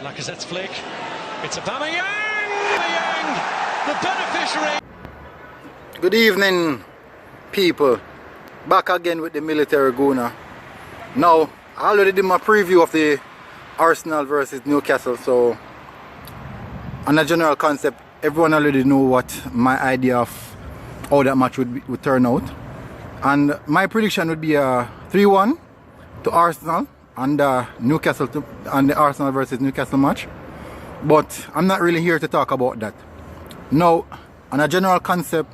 Lacazette's flick. It's Aubameyang, the beneficiary. Good evening, people. Back again with the military Guna. Now, I already did my preview of the Arsenal versus Newcastle, so on a general concept, everyone already know what my idea of how that match would turn out. And my prediction would be a 3-1 to Arsenal and Newcastle and the Arsenal versus Newcastle match. But I'm not really here to talk about that. Now, on a general concept,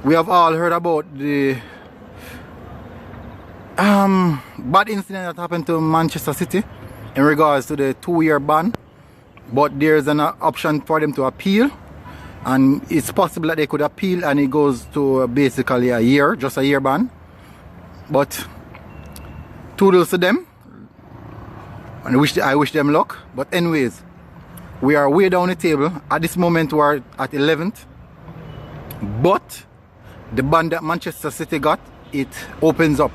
we have all heard about the bad incident that happened to Manchester City in regards to the 2-year ban. But there's an option for them to appeal, and it's possible that they could appeal and it goes to basically a year, just a year ban. But toodles to them, and I wish them luck. But anyways, we are way down the table. At this moment we're at 11th, but the ban that Manchester City got, it opens up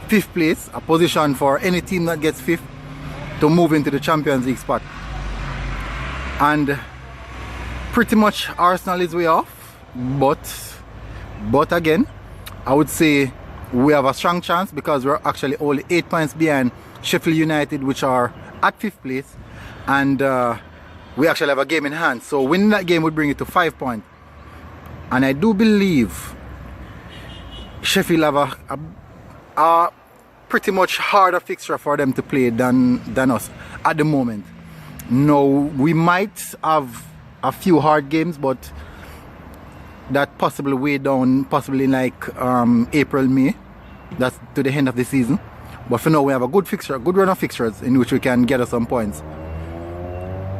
5th place, a position for any team that gets 5th to move into the Champions League spot. And pretty much Arsenal is way off, but again, I would say we have a strong chance because we're actually only 8 points behind Sheffield United, which are at 5th place, and we actually have a game in hand. So winning that game would bring it to 5 points, and I do believe Sheffield have a pretty much harder fixture for them to play than us at the moment. No, we might have a few hard games, but that possibly way down, possibly in like April, May. That's to the end of the season. But for now, we have a good fixture, good run of fixtures in which we can get us some points.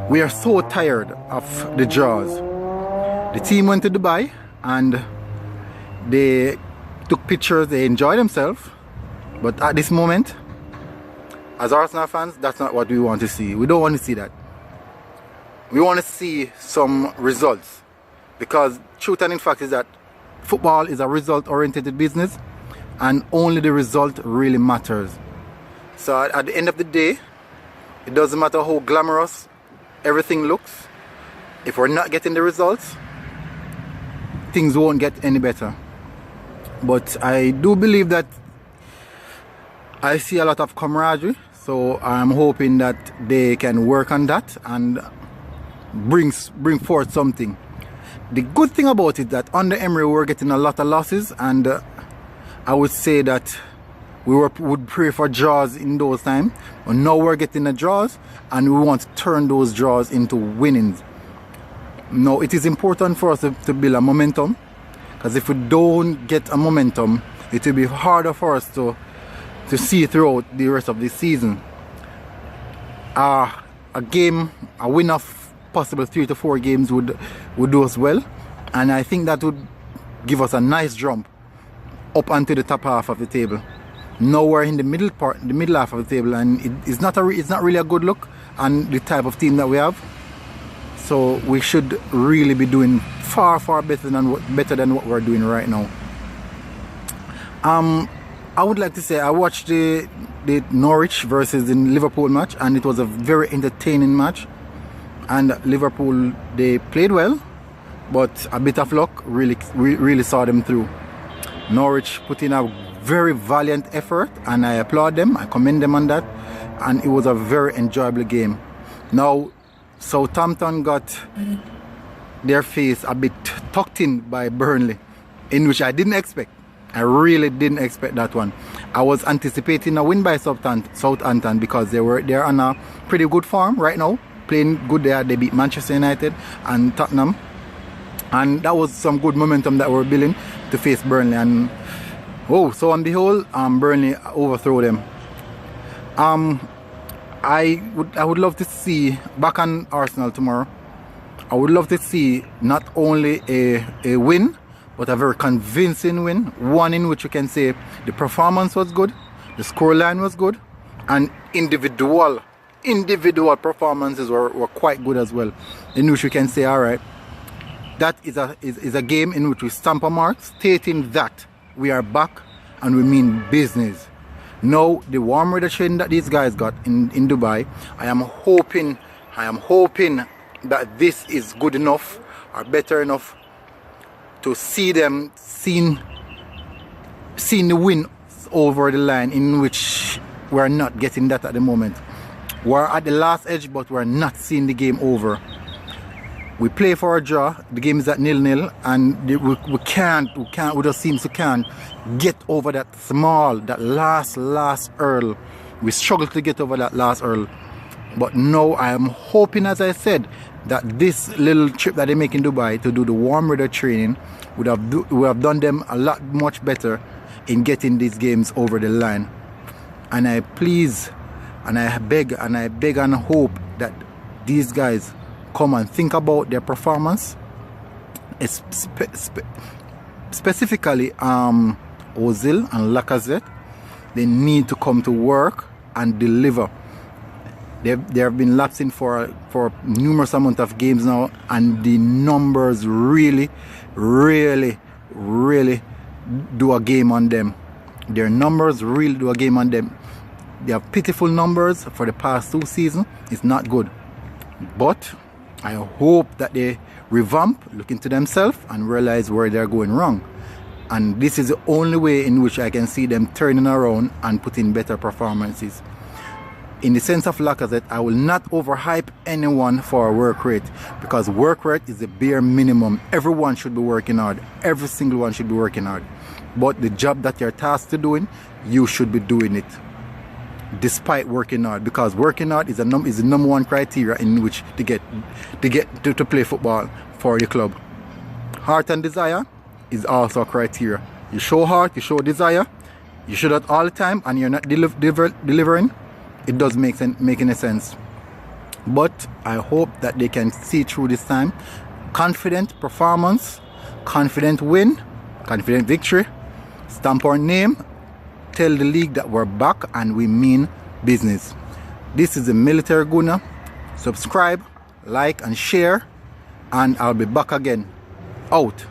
We are so tired of the draws. The team went to Dubai and they took pictures, they enjoyed themselves. But at this moment, as Arsenal fans, that's not what we want to see. We don't want to see that. We want to see some results, because truth and in fact is that football is a result-oriented business, and only the result really matters. So at the end of the day, it doesn't matter how glamorous everything looks. If we're not getting the results, things won't get any better. But I do believe that I see a lot of camaraderie, so I'm hoping that they can work on that and bring forth something. The good thing about it that under Emery we're getting a lot of losses, and I would say that we would pray for draws in those times, but now we're getting the draws and we want to turn those draws into winnings. Now it is important for us to build a momentum, because if we don't get a momentum, it will be harder for us to see throughout the rest of the season. A win of possible 3 to 4 games would do us well, and I think that would give us a nice jump up onto the top half of the table. Now we're in the middle half of the table, and it's not really a good look on the type of team that we have. So we should really be doing far better than what we're doing right now. I would like to say I watched the Norwich versus the Liverpool match, and it was a very entertaining match. And Liverpool, they played well, but a bit of luck really saw them through. Norwich put in a very valiant effort, and I applaud them, I commend them on that, and it was a very enjoyable game. Now Southampton got their face a bit tucked in by Burnley, in which I didn't expect. I really didn't expect that one. I was anticipating a win by Southampton because they're on a pretty good form right now, playing good there. They beat Manchester United and Tottenham, and that was some good momentum that we're building to face Burnley. And so on the whole, Burnley overthrew them. I would love to see back on Arsenal tomorrow. I would love to see not only a win, but a very convincing win, one in which you can say the performance was good, the scoreline was good, and individual performances were quite good as well, in which we can say, all right, that is a game in which we stamp a mark, stating that we are back and we mean business. Now, the warm weather training that these guys got in Dubai, I am hoping I am hoping that this is good enough or better enough to see them seeing the win over the line, in which we're not getting that at the moment. We're at the last edge, but we're not seeing the game over. We play for a draw. The game is at 0-0, and we just seems to can't get over that last hurdle. We struggle to get over that last hurdle. But now I am hoping, as I said, that this little trip that they make in Dubai to do the warm weather training would have done them a lot much better in getting these games over the line. And I please, and I beg and hope that these guys come and think about their performance, specifically Ozil and Lacazette. They need to come to work and deliver. They have been lapsing for numerous amount of games now, and the numbers really do a game on them. Their numbers really do a game on them. They have pitiful numbers for the past 2 seasons. It's not good. But I hope that they revamp, look into themselves, and realize where they're going wrong. And this is the only way in which I can see them turning around and putting better performances. In the sense of Lacazette, I will not overhype anyone for a work rate, because work rate is the bare minimum. Everyone should be working hard. Every single one should be working hard. But the job that you're tasked to doing, you should be doing it despite working hard, because working hard is the number one criteria in which to play football for the club. Heart and desire is also a criteria. You show heart, you show desire, you show that all the time, and you're not delivering. It does make any sense. But I hope that they can see through this time. Confident performance, confident win, confident victory, stamp our name, tell the league that we're back and we mean business. This is the Military Gunner. Subscribe, like and share, and I'll be back again. Out.